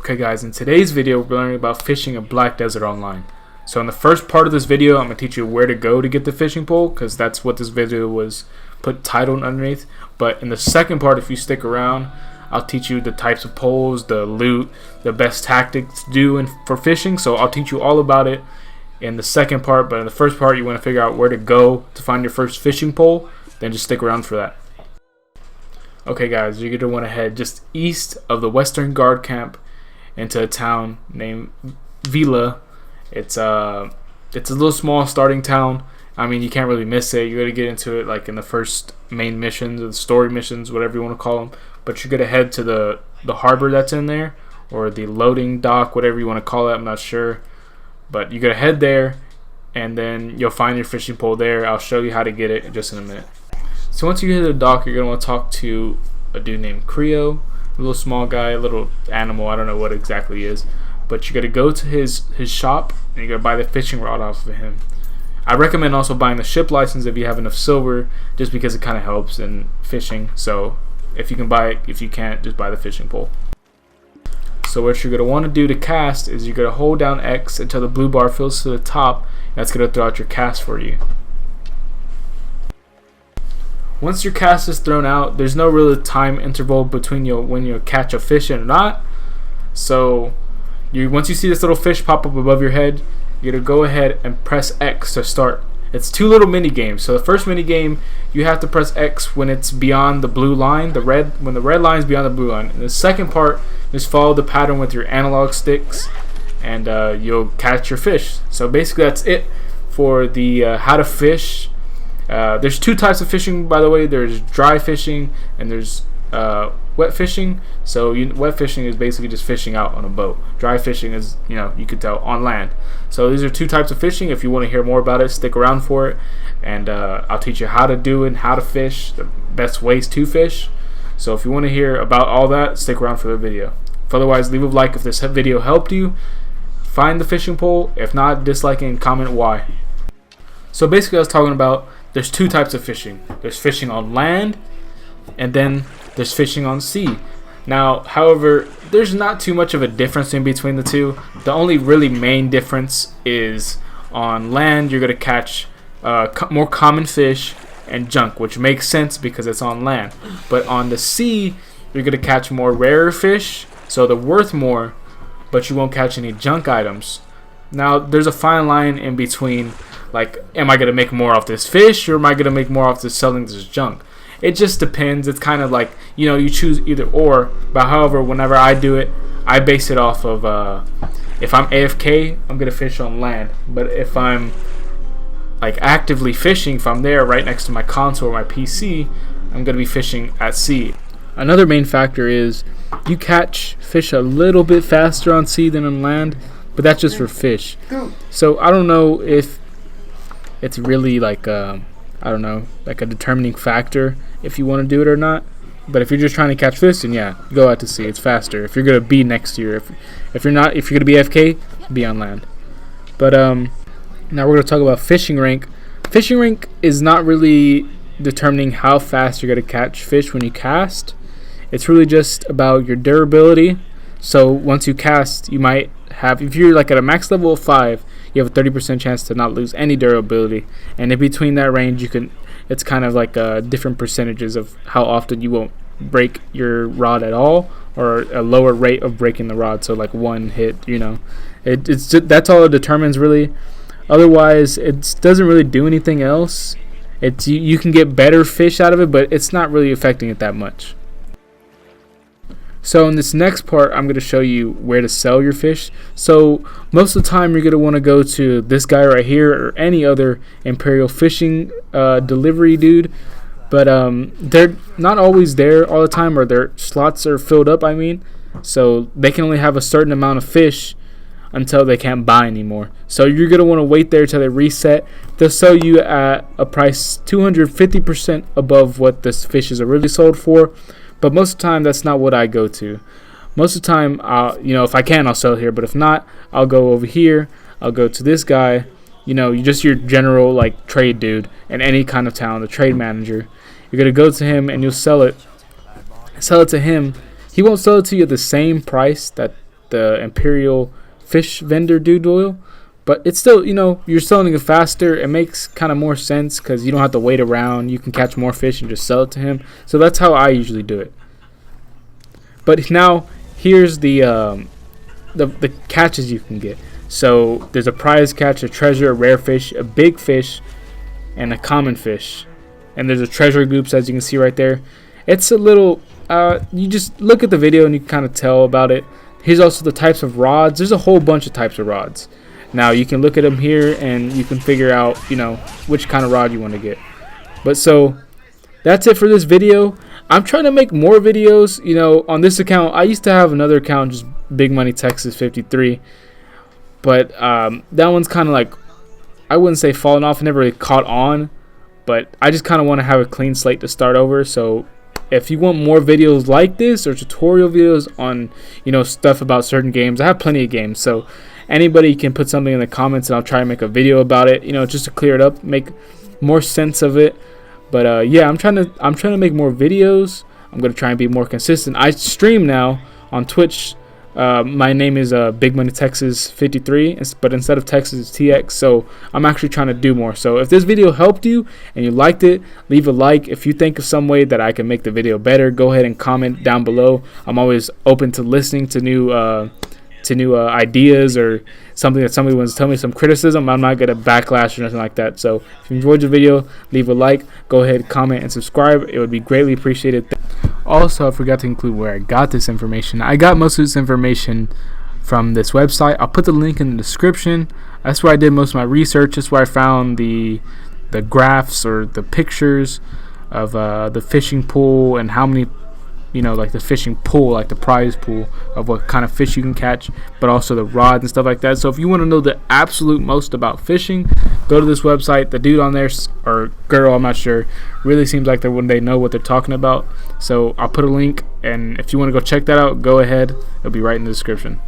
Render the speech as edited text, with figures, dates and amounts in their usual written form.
Okay guys, in today's video we're learning about fishing in Black Desert Online. So in the first part of this video I'm going to teach you where to go to get the fishing pole, because that's what this video was put titled underneath. But in the second part, if you stick around, I'll teach you the types of poles, the loot, the best tactics to do for fishing. So I'll teach you all about it in the second part, but in the first part you want to figure out where to go to find your first fishing pole, then just stick around for that. Okay guys, you're going to want to head just east of the Western Guard Camp into a town named Vila. It's a little small starting town. I mean, you can't really miss it. You're going to get into it like in the first main missions or the story missions, whatever you want to call them. But you're going to head to the harbor that's in there, or the loading dock, whatever you want to call it. I'm not sure. But you're going to head there, and then you'll find your fishing pole there. I'll show you how to get it just in a minute. So once you get to the dock, you're going to want to talk to a dude named Creo. A little small guy, a little animal, I don't know what exactly he is. But you're going to go to his shop, and you're going to buy the fishing rod off of him. I recommend also buying the ship license if you have enough silver, just because it kind of helps in fishing. So if you can buy it, if you can't, just buy the fishing pole. So what you're going to want to do to cast is you're going to hold down X until the blue bar fills to the top. That's going to throw out your cast for you. Once your cast is thrown out, there's no real time interval between when you catch a fish or not. So once you see this little fish pop up above your head, you're going to go ahead and press X to start. It's two little mini games. So the first mini game, you have to press X when it's beyond the blue line, when the red line is beyond the blue line. And the second part, just follow the pattern with your analog sticks, and you'll catch your fish. So basically that's it for the how to fish. There's two types of fishing, by the way. There's dry fishing and there's wet fishing. So wet fishing is basically just fishing out on a boat. Dry fishing is, you could tell, on land. So these are two types of fishing. If you want to hear more about it, stick around for it, and I'll teach you how to do it, how to fish, the best ways to fish. So if you want to hear about all that, stick around for the video. Otherwise, leave a like if this video helped you find the fishing pole. If not, dislike and comment why. So basically I was talking about there's two types of fishing. There's fishing on land, and then there's fishing on sea. Now, however, there's not too much of a difference in between the two. The only really main difference is on land, you're going to catch more common fish and junk, which makes sense because it's on land. But on the sea, you're going to catch more rarer fish, so they're worth more, but you won't catch any junk items. Now, there's a fine line in between. Like, am I going to make more off this fish, or am I going to make more off this selling this junk? It just depends. It's kind of like, you choose either or. But however, whenever I do it, I base it off of, if I'm AFK, I'm going to fish on land. But if I'm like actively fishing, if I'm there right next to my console or my PC, I'm going to be fishing at sea. Another main factor is you catch fish a little bit faster on sea than on land, but that's just for fish. So I don't know if it's really like a determining factor if you want to do it or not. But if you're just trying to catch fish, then yeah, go out to sea. It's faster. If you're gonna be next to you, if you're gonna be AFK, be on land. But now we're gonna talk about fishing rank. Fishing rank is not really determining how fast you're gonna catch fish when you cast. It's really just about your durability. So once you cast, you might have, if you're like at a max level of 5, you have a 30% chance to not lose any durability. And in between that range, it's kind of like different percentages of how often you won't break your rod at all, or a lower rate of breaking the rod. So like one hit, it's just, that's all it determines really. Otherwise, it doesn't really do anything else. You can get better fish out of it, but it's not really affecting it that much. So in this next part, I'm going to show you where to sell your fish. So most of the time, you're going to want to go to this guy right here, or any other Imperial Fishing delivery dude. But they're not always there all the time, or their slots are filled up, So they can only have a certain amount of fish until they can't buy anymore. So you're going to want to wait there till they reset. They'll sell you at a price 250% above what this fish is originally sold for. But most of the time, that's not what I go to. Most of the time, if I can, I'll sell it here. But if not, I'll go over here. I'll go to this guy. You just your general like trade dude in any kind of town, the trade manager. You're gonna go to him and you'll sell it to him. He won't sell it to you at the same price that the Imperial fish vendor dude oil, but it's still, you're selling it faster. It makes kind of more sense because you don't have to wait around. You can catch more fish and just sell it to him. So that's how I usually do it. But now here's the catches you can get. So there's a prize catch, a treasure, a rare fish, a big fish, and a common fish. And there's a treasure groups, as you can see right there. It's a little, you just look at the video and you can kind of tell about it. Here's also the types of rods. There's a whole bunch of types of rods. Now you can look at them here and you can figure out, which kind of rod you want to get. But so that's it for this video. I'm trying to make more videos, on this account. I used to have another account, just Big Money Texas 53. But that one's kind of like, I wouldn't say falling off, never really caught on. But I just kind of want to have a clean slate to start over. So if you want more videos like this or tutorial videos on, stuff about certain games, I have plenty of games. So anybody can put something in the comments and I'll try to make a video about it, just to clear it up, make more sense of it. But yeah, I'm trying to make more videos. I'm going to try and be more consistent. I stream now on Twitch. My name is Big Money Texas 53, but instead of Texas it's TX. So I'm actually trying to do more. So if this video helped you and you liked it, leave a like. If you think of some way that I can make the video better, go ahead and comment down below. I'm always open to listening to new ideas or something that somebody wants to tell me, some criticism. I'm not going to backlash or nothing like that. So if you enjoyed the video, leave a like, go ahead, comment, and subscribe. It would be greatly appreciated. Also, I forgot to include where I got this information. I got most of this information from this website. I'll put the link in the description. That's where I did most of my research. That's where I found the graphs or the pictures of the fishing pool and how many, like the fishing pool, like the prize pool of what kind of fish you can catch, but also the rods and stuff like that. So if you want to know the absolute most about fishing, go to this website. The dude on there, or girl, I'm not sure, really seems like they know what they're talking about. So I'll put a link, and if you want to go check that out, go ahead. It'll be right in the description.